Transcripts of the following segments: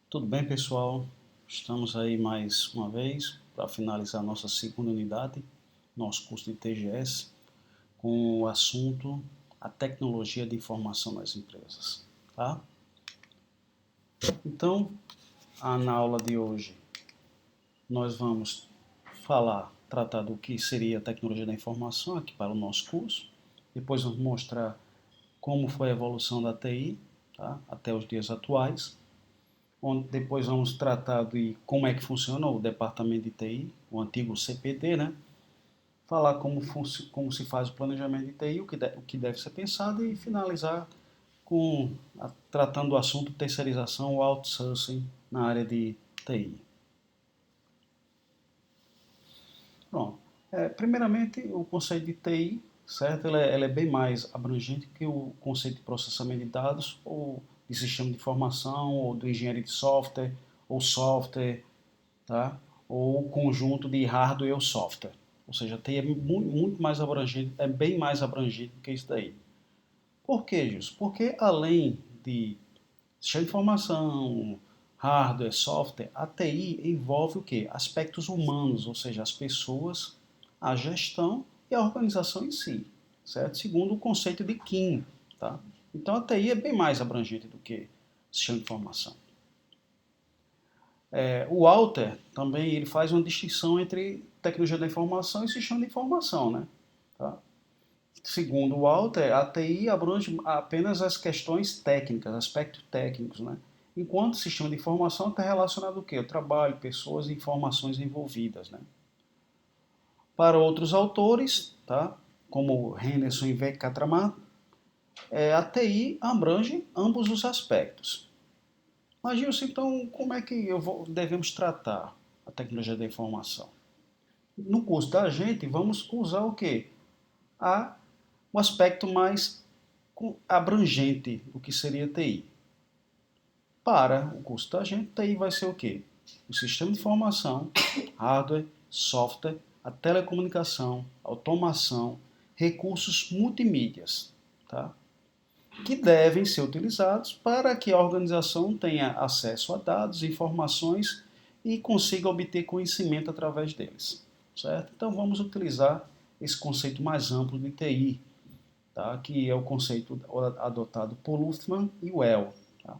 Tudo bem, pessoal? Estamos aí mais uma vez para finalizar nossa segunda unidade, nosso curso de TGS, com o assunto a tecnologia de informação nas empresas, tá? Então, na aula de hoje, nós vamos tratar do que seria a tecnologia da informação aqui para o nosso curso. Depois vamos mostrar como foi a evolução da TI, tá? Até os dias atuais. Onde depois vamos tratar de como é que funciona o departamento de TI, o antigo CPT, né? Falar como se faz o planejamento de TI, o que deve ser pensado e finalizar tratando do assunto terceirização ou outsourcing na área de TI. Pronto. Primeiramente, o conceito de TI, certo? Ele é bem mais abrangente que o conceito de processamento de dados ou de sistema de informação ou do engenharia de software ou software, tá? Ou conjunto de hardware ou software. Ou seja, TI é muito mais abrangente, é bem mais abrangente do que isso daí. Por que, Gilson? Porque além de sistema de informação, hardware, software, a TI envolve o quê? Aspectos humanos, ou seja, as pessoas, a gestão e a organização em si, certo? Segundo o conceito de Kim, tá? Então a TI é bem mais abrangente do que sistema de informação. O Walter também ele faz uma distinção entre tecnologia da informação e sistema de informação, né? Tá? Segundo o Walter, a TI abrange apenas as questões técnicas, aspectos técnicos, né? Enquanto o sistema de informação está relacionado ao quê? O trabalho, pessoas e informações envolvidas, né? Para outros autores, tá? Como Henderson e Venkataraman, a TI abrange ambos os aspectos. Mas, Gilson, então, como é que devemos tratar a tecnologia da informação? No curso da gente, vamos usar o quê? O aspecto mais abrangente do que seria TI. Para o curso da gente, TI vai ser o quê? O sistema de informação, hardware, software, a telecomunicação, automação, recursos multimídias, tá? Que devem ser utilizados para que a organização tenha acesso a dados, informações e consiga obter conhecimento através deles, certo? Então vamos utilizar esse conceito mais amplo de TI, tá? Que é o conceito adotado por Luftmann e Well. Tá?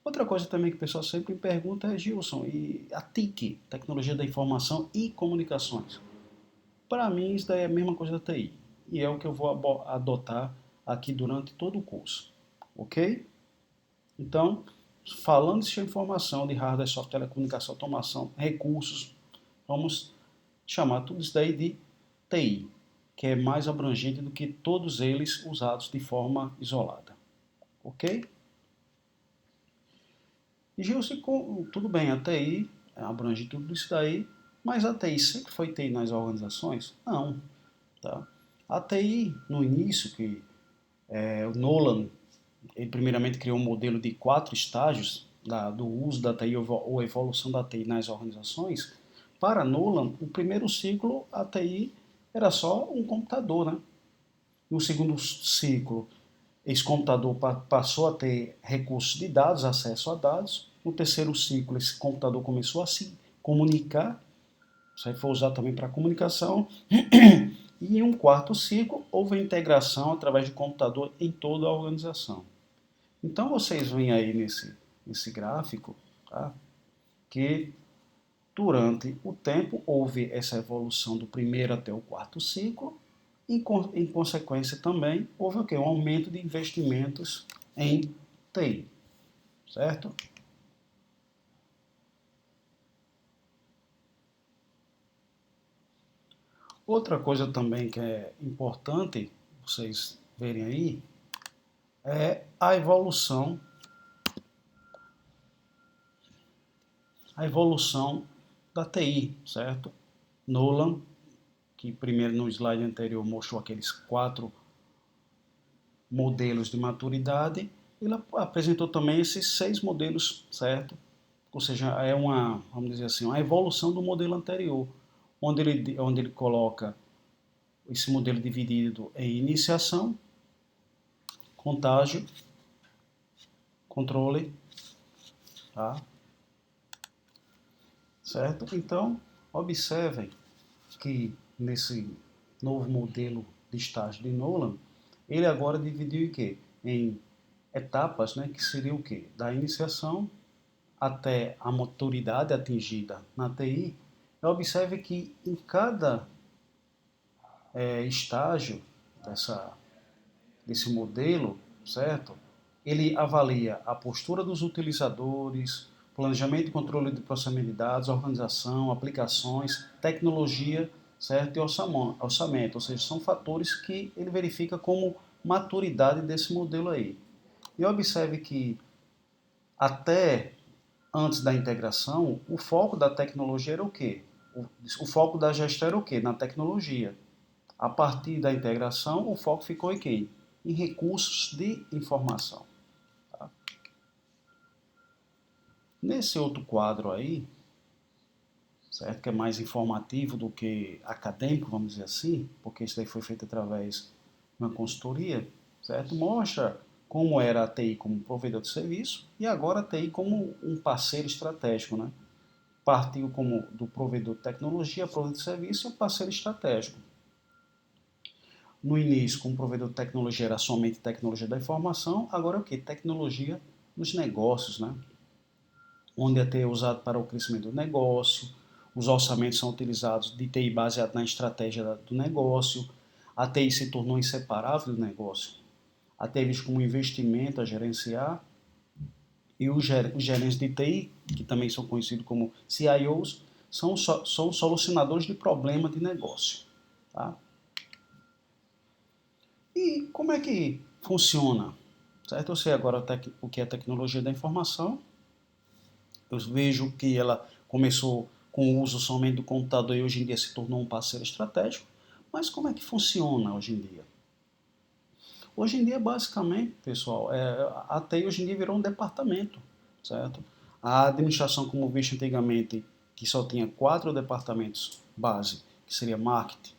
Outra coisa também que o pessoal sempre me pergunta é, Gilson, e a TIC, Tecnologia da Informação e Comunicações? Para mim isso daí é a mesma coisa da TI, e é o que eu vou adotar aqui durante todo o curso, ok? Então, falando de informação, de hardware, software, telecomunicação, automação, recursos, vamos chamar tudo isso daí de TI, que é mais abrangente do que todos eles usados de forma isolada. Ok? E Gilson, tudo bem, a TI abrange tudo isso daí, mas a TI sempre foi TI nas organizações? Não. Tá? A TI, no início, que o Nolan, ele primeiramente criou um modelo de 4 estágios do uso da TI ou evolução da TI nas organizações. Para Nolan, o primeiro ciclo, a TI era só um computador, né? No segundo ciclo, esse computador passou a ter recursos de dados, acesso a dados. No terceiro ciclo, esse computador começou a se comunicar. Isso aí foi usado também para comunicação. E em um quarto ciclo, houve a integração através de computador em toda a organização. Então vocês veem aí nesse gráfico, tá? Que durante o tempo houve essa evolução do primeiro até o quarto ciclo e, em consequência também, houve o quê? Um aumento de investimentos em TI, certo? Outra coisa também que é importante vocês verem aí é a evolução da TI, certo? Nolan, que primeiro no slide anterior mostrou aqueles 4 modelos de maturidade, ele apresentou também esses 6 modelos, certo? Ou seja, é vamos dizer assim, uma evolução do modelo anterior, onde ele coloca esse modelo dividido em iniciação, contágio, controle, tá? certo? Então, observem que nesse novo modelo de estágio de Nolan, ele agora dividiu em quê? Em etapas, né, que seria o quê? Da iniciação até a maturidade atingida na TI. Observe que em cada estágio desse modelo, certo? Ele avalia a postura dos utilizadores, planejamento e controle de processamento de dados, organização, aplicações, tecnologia, certo? E orçamento, ou seja, são fatores que ele verifica como maturidade desse modelo aí. E observe que até antes da integração, o foco da tecnologia era o quê? O foco da gestão era o quê? Na tecnologia. A partir da integração, o foco ficou em quê? Em recursos de informação. Tá? Nesse outro quadro aí, certo? Que é mais informativo do que acadêmico, vamos dizer assim, porque isso daí foi feito através de uma consultoria, certo? Mostra como era a TI como provedor de serviço e agora a TI como um parceiro estratégico, né? Partiu como do provedor de tecnologia, provedor de serviço e um parceiro estratégico. No início, como provedor de tecnologia era somente tecnologia da informação, agora é o que? Tecnologia nos negócios, né? Onde a TI é usada para o crescimento do negócio, os orçamentos são utilizados de TI baseado na estratégia do negócio, a TI se tornou inseparável do negócio, a TI é vista como um investimento a gerenciar, e os gerentes de TI, que também são conhecidos como CIOs, são solucionadores de problema de negócio. Tá? E como é que funciona? Certo? Eu sei agora o que é tecnologia da informação. Eu vejo que ela começou com o uso somente do computador e hoje em dia se tornou um parceiro estratégico. Mas como é que funciona hoje em dia? Hoje em dia, basicamente, pessoal, a TI hoje em dia virou um departamento, certo? A administração, como visto antigamente, que só tinha 4 departamentos base, que seria marketing,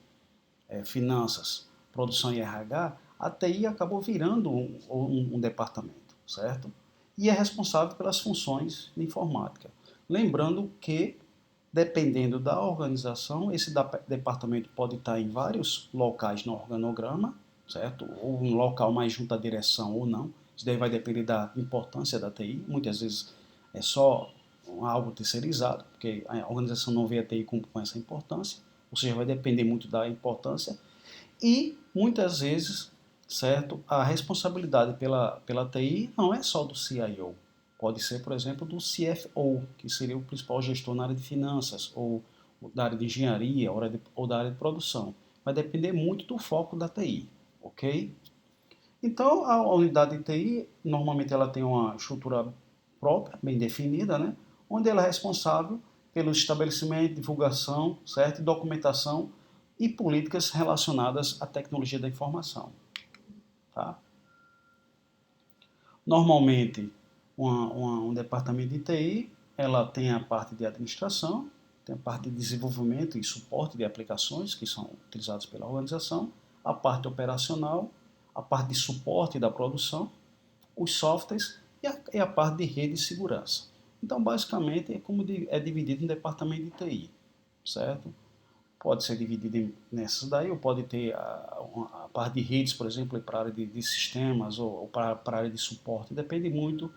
finanças, produção e RH, a TI acabou virando um departamento, certo? E é responsável pelas funções de informática. Lembrando que, dependendo da organização, esse departamento pode estar em vários locais no organograma, certo? Ou um local mais junto à direção ou não. Isso daí vai depender da importância da TI. Muitas vezes é só algo terceirizado, porque a organização não vê a TI com essa importância, ou seja, vai depender muito da importância e muitas vezes, certo, a responsabilidade pela TI não é só do CIO. Pode ser, por exemplo, do CFO, que seria o principal gestor na área de finanças, ou da área de engenharia, ou da área de produção. Vai depender muito do foco da TI, ok? Então, a unidade de TI, normalmente ela tem uma estrutura própria, bem definida, né? Onde ela é responsável pelo estabelecimento, divulgação, certo? Documentação e políticas relacionadas à tecnologia da informação. Tá? Normalmente, um departamento de TI, ela tem a parte de administração, tem a parte de desenvolvimento e suporte de aplicações que são utilizadas pela organização, a parte operacional, a parte de suporte da produção, os softwares e a parte de rede e segurança. Então, basicamente, é como é dividido em departamento de TI, certo? Pode ser dividido nessas daí, ou pode ter a parte de redes, por exemplo, para a área de sistemas, ou para a área de suporte. Depende muito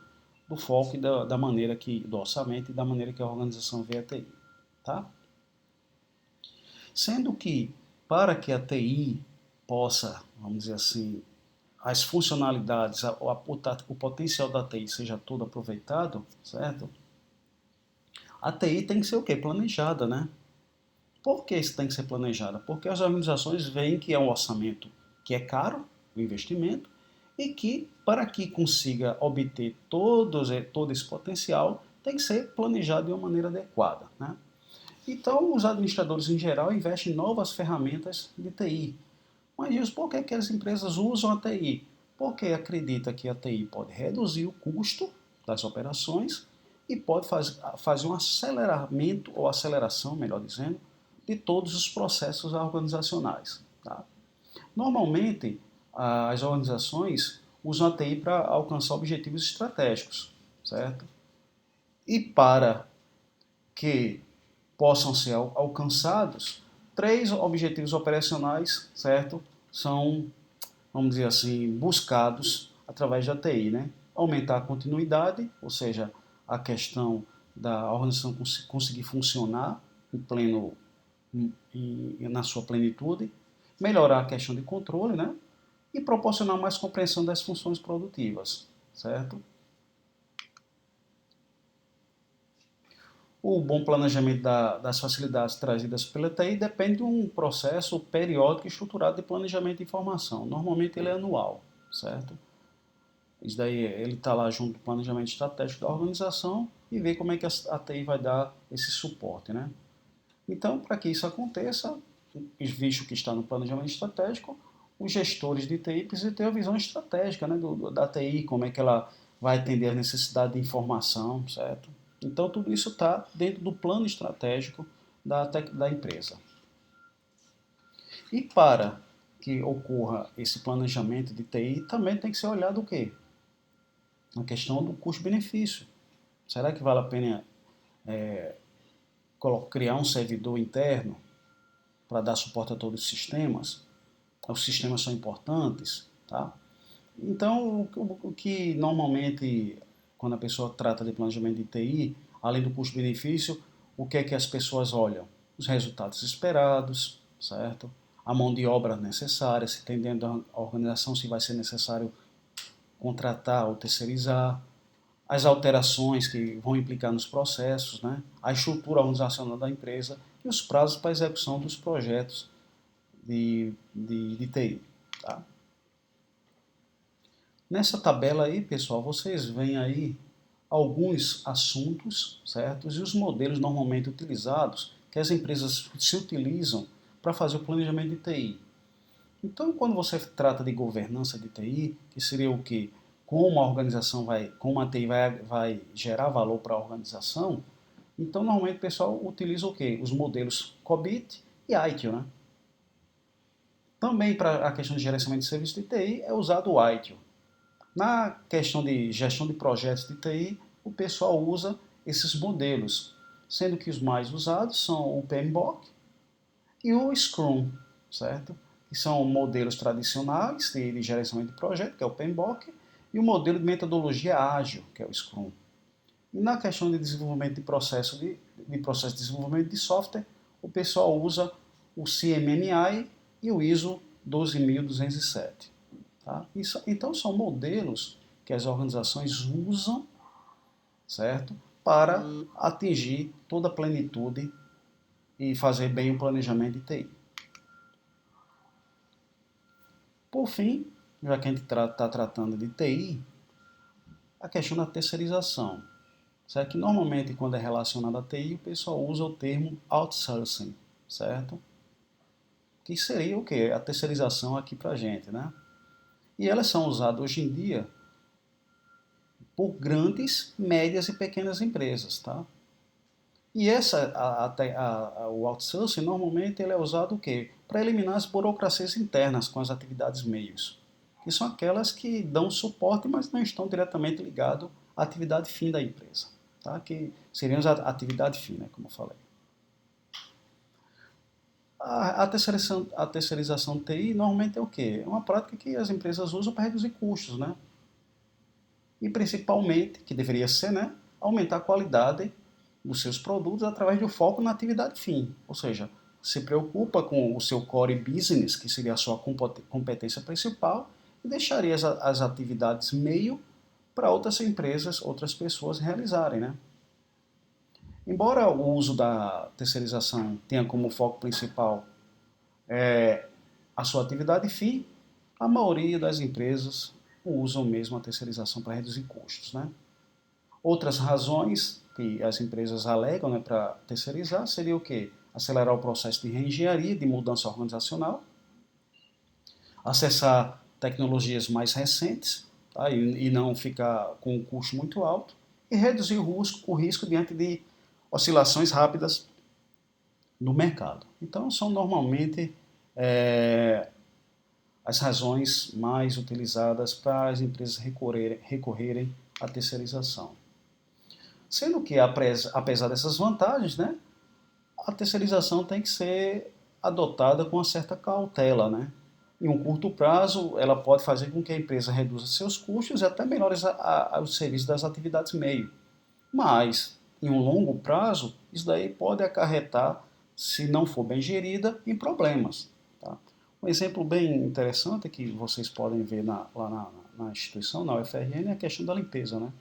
do foco e da maneira do orçamento e da maneira que a organização vê a TI. Tá? Sendo que, para que a TI possa, vamos dizer assim, as funcionalidades, o potencial da TI seja todo aproveitado, certo? A TI tem que ser o quê? Planejada, né? Por que isso tem que ser planejado? Porque as organizações veem que é um orçamento que é caro, o investimento, e que, para que consiga obter todo esse potencial, tem que ser planejado de uma maneira adequada. Né? Então, os administradores, em geral, investem em novas ferramentas de TI. Mas diz, por que as empresas usam a TI? Porque acredita que a TI pode reduzir o custo das operações e pode fazer um aceleramento, ou aceleração, melhor dizendo, de todos os processos organizacionais. Tá? Normalmente, as organizações usam a TI para alcançar objetivos estratégicos, certo? E para que possam ser alcançados, 3 objetivos operacionais, certo? São, vamos dizer assim, buscados através da TI, né? Aumentar a continuidade, ou seja, a questão da organização conseguir funcionar em pleno, na sua plenitude, melhorar a questão de controle, né? E proporcionar mais compreensão das funções produtivas, certo? O bom planejamento das facilidades trazidas pela TI depende de um processo periódico e estruturado de planejamento de informação. Normalmente ele é anual, certo? Isso daí ele está lá junto do planejamento estratégico da organização e vê como é que a TI vai dar esse suporte, né? Então, para que isso aconteça, visto que está no planejamento estratégico, os gestores de TI precisam ter a visão estratégica, né, da TI, como é que ela vai atender a necessidade de informação, certo? Então, tudo isso está dentro do plano estratégico da empresa. E para que ocorra esse planejamento de TI, também tem que ser olhado o quê? A questão do custo-benefício. Será que vale a pena criar um servidor interno para dar suporte a todos os sistemas? Os sistemas são importantes, tá? Então, o que normalmente, quando a pessoa trata de planejamento de TI, além do custo-benefício, o que é que as pessoas olham? Os resultados esperados, certo? A mão de obra necessária, se tem dentro da organização, se vai ser necessário contratar ou terceirizar, as alterações que vão implicar nos processos, né? A estrutura organizacional da empresa e os prazos para a execução dos projetos de TI. Tá? Nessa tabela aí, pessoal, vocês veem aí alguns assuntos, certos, e os modelos normalmente utilizados que as empresas se utilizam para fazer o planejamento de TI. Então, quando você trata de governança de TI, que seria o quê? Como a organização como a TI vai gerar valor para a organização, então normalmente o pessoal utiliza o quê? Os modelos COBIT e ITIL, né? Também para a questão de gerenciamento de serviços de TI é usado o ITIL. Na questão de gestão de projetos de TI, o pessoal usa esses modelos, sendo que os mais usados são o PMBOK e o Scrum, certo? Que são modelos tradicionais de gerenciamento de projeto, que é o PMBOK, e o modelo de metodologia ágil, que é o Scrum. E na questão de desenvolvimento de desenvolvimento de software, o pessoal usa o CMMI e o ISO 12207. Tá? Então são modelos que as organizações usam, certo, para atingir toda a plenitude e fazer bem o planejamento de TI. Por fim, já que a gente está tratando de TI, a questão da terceirização. Certo? Que normalmente quando é relacionado a TI, o pessoal usa o termo outsourcing, certo? Que seria o quê? A terceirização aqui para a gente, né? E elas são usadas hoje em dia por grandes, médias e pequenas empresas, tá? E o outsourcing normalmente ele é usado o quê? Para eliminar as burocracias internas com as atividades meios, que são aquelas que dão suporte, mas não estão diretamente ligadas à atividade fim da empresa, tá? Que seriam as atividades fim, né, como eu falei. A terceirização de TI normalmente é o quê? É uma prática que as empresas usam para reduzir custos, né? E principalmente, que deveria ser, né, aumentar a qualidade dos seus produtos através do foco na atividade fim. Ou seja, se preocupa com o seu core business, que seria a sua competência principal, e deixaria as atividades meio para outras empresas, outras pessoas realizarem, né? Embora o uso da terceirização tenha como foco principal a sua atividade fim, a maioria das empresas usam mesmo a terceirização para reduzir custos, né? Outras razões que as empresas alegam, né, para terceirizar seria o quê? Acelerar o processo de reengenharia, de mudança organizacional, acessar tecnologias mais recentes, tá, e não ficar com um custo muito alto, e reduzir o risco diante de oscilações rápidas no mercado. Então, são normalmente as razões mais utilizadas para as empresas recorrerem à terceirização. Sendo que, apesar dessas vantagens, né, a terceirização tem que ser adotada com uma certa cautela, né? Em um curto prazo, ela pode fazer com que a empresa reduza seus custos e até melhore os serviços das atividades meio. Mas, em um longo prazo, isso daí pode acarretar, se não for bem gerida, em problemas. Tá? Um exemplo bem interessante que vocês podem ver lá na instituição, na UFRN, é a questão da limpeza. Né?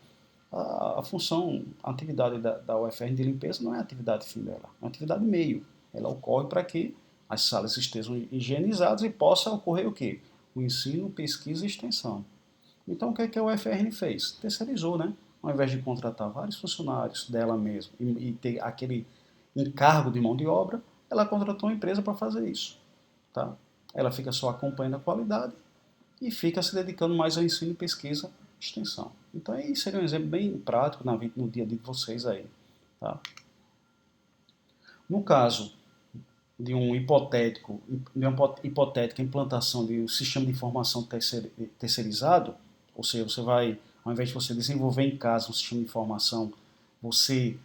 A função, a atividade da UFRN de limpeza não é a atividade fim dela, é uma atividade meio. Ela ocorre para que as salas estejam higienizadas e possa ocorrer o quê? O ensino, pesquisa e extensão. Então, o que, é que a UFRN fez? Terceirizou, né? Ao invés de contratar vários funcionários dela mesma e ter aquele encargo de mão de obra, ela contratou uma empresa para fazer isso. Tá? Ela fica só acompanhando a qualidade e fica se dedicando mais ao ensino, pesquisa e extensão. Então, aí seria um exemplo bem prático no dia a dia de vocês aí. Tá? No caso de uma hipotética implantação de um sistema de informação terceirizado, ou seja, você vai, ao invés de você desenvolver em casa um sistema de informação, você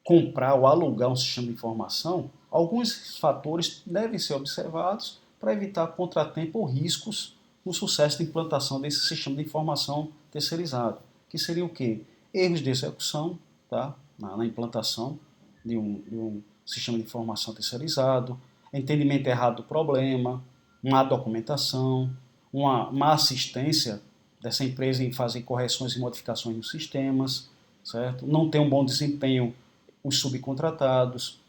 comprar ou alugar um sistema de informação, alguns fatores devem ser observados para evitar contratempo ou riscos no sucesso de implantação desse sistema de informação terceirizado, que seria o quê? Erros de execução, tá? na implantação de um sistema de informação terceirizado, entendimento errado do problema, má documentação, uma má assistência dessa empresa em fazer correções e modificações nos sistemas, certo? Não ter um bom desempenho os subcontratados.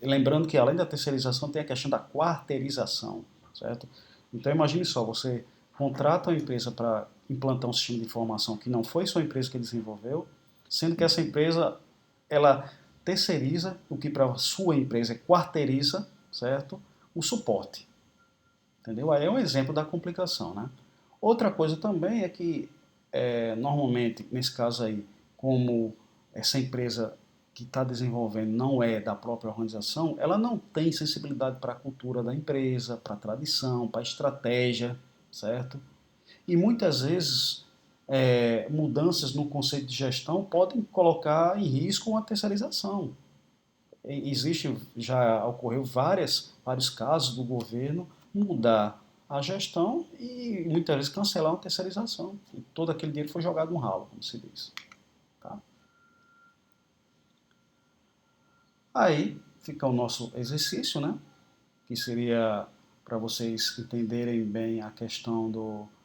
Lembrando que além da terceirização tem a questão da quarteirização, certo? Então imagine só, você contrata uma empresa para implantar um sistema de informação que não foi sua empresa que desenvolveu, sendo que essa empresa ela terceiriza o que para sua empresa é quarteiriza, certo? O suporte. Entendeu? Aí é um exemplo da complicação, né? Outra coisa também é que, normalmente, nesse caso aí, como essa empresa que está desenvolvendo não é da própria organização, ela não tem sensibilidade para a cultura da empresa, para a tradição, para a estratégia, certo? E muitas vezes mudanças no conceito de gestão podem colocar em risco uma terceirização. Já ocorreu vários casos do governo mudar a gestão e muitas vezes cancelar uma terceirização. E todo aquele dinheiro foi jogado no ralo, como se diz. Tá? Aí fica o nosso exercício, né? Que seria para vocês entenderem bem a questão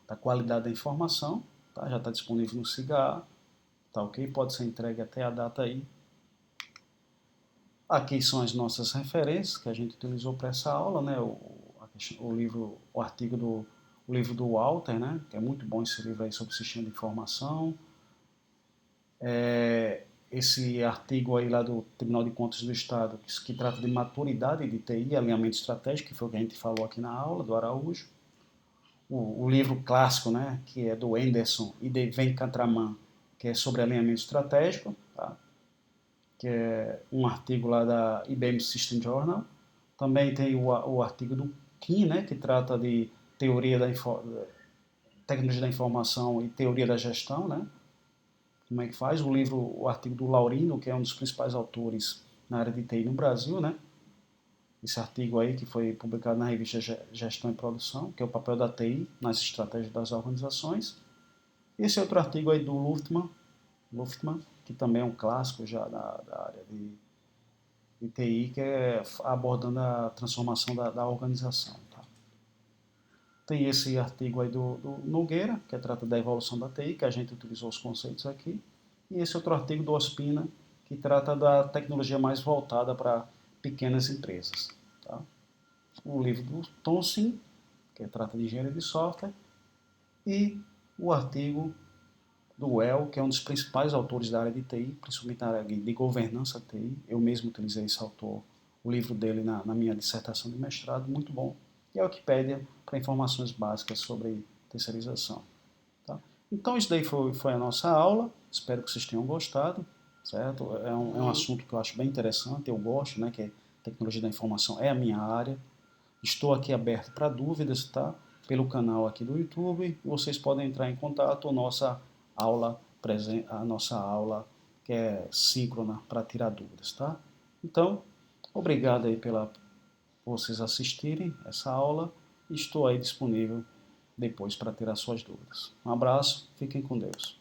da qualidade da informação. Tá? Já está disponível no SIGA, tá ok? Pode ser entregue até a data aí. Aqui são as nossas referências que a gente utilizou para essa aula, né? O livro, o livro do Walter, né? Que é muito bom esse livro aí sobre sistema de informação. Esse artigo aí lá do Tribunal de Contas do Estado, que trata de maturidade de TI, alinhamento estratégico, que foi o que a gente falou aqui na aula, do Araújo. O livro clássico, né? Que é do Anderson e de Venkatraman, que é sobre alinhamento estratégico, tá? Que é um artigo lá da IBM System Journal. Também tem o artigo do Kim, né, que trata de tecnologia da informação e teoria da gestão, né? Como é que faz? O artigo do Laurino, que é um dos principais autores na área de TI no Brasil, né? Esse artigo aí que foi publicado na revista Gestão e Produção, que é o papel da TI nas estratégias das organizações. Esse outro artigo aí do Luftman, que também é um clássico já da área de TI, que é abordando a transformação da organização. Tá? Tem esse artigo aí do Nogueira, que trata da evolução da TI, que a gente utilizou os conceitos aqui, e esse outro artigo do Ospina, que trata da tecnologia mais voltada para pequenas empresas. Tá? O livro do Tonsin, que trata de engenharia de software, e o artigo do Well, que é um dos principais autores da área de TI, principalmente na área de governança TI. Eu mesmo utilizei esse autor, o livro dele na minha dissertação de mestrado, muito bom. E a Wikipédia para informações básicas sobre terceirização. Tá? Então isso daí foi a nossa aula, espero que vocês tenham gostado, certo? É um assunto que eu acho bem interessante, eu gosto, né, que tecnologia da informação é a minha área. Estou aqui aberto para dúvidas, tá? Pelo canal aqui do YouTube. Vocês podem entrar em contato, a nossa aula que é síncrona para tirar dúvidas, tá? Então, Obrigado aí por vocês assistirem essa aula. Estou aí disponível depois para tirar suas dúvidas. Um abraço, fiquem com Deus.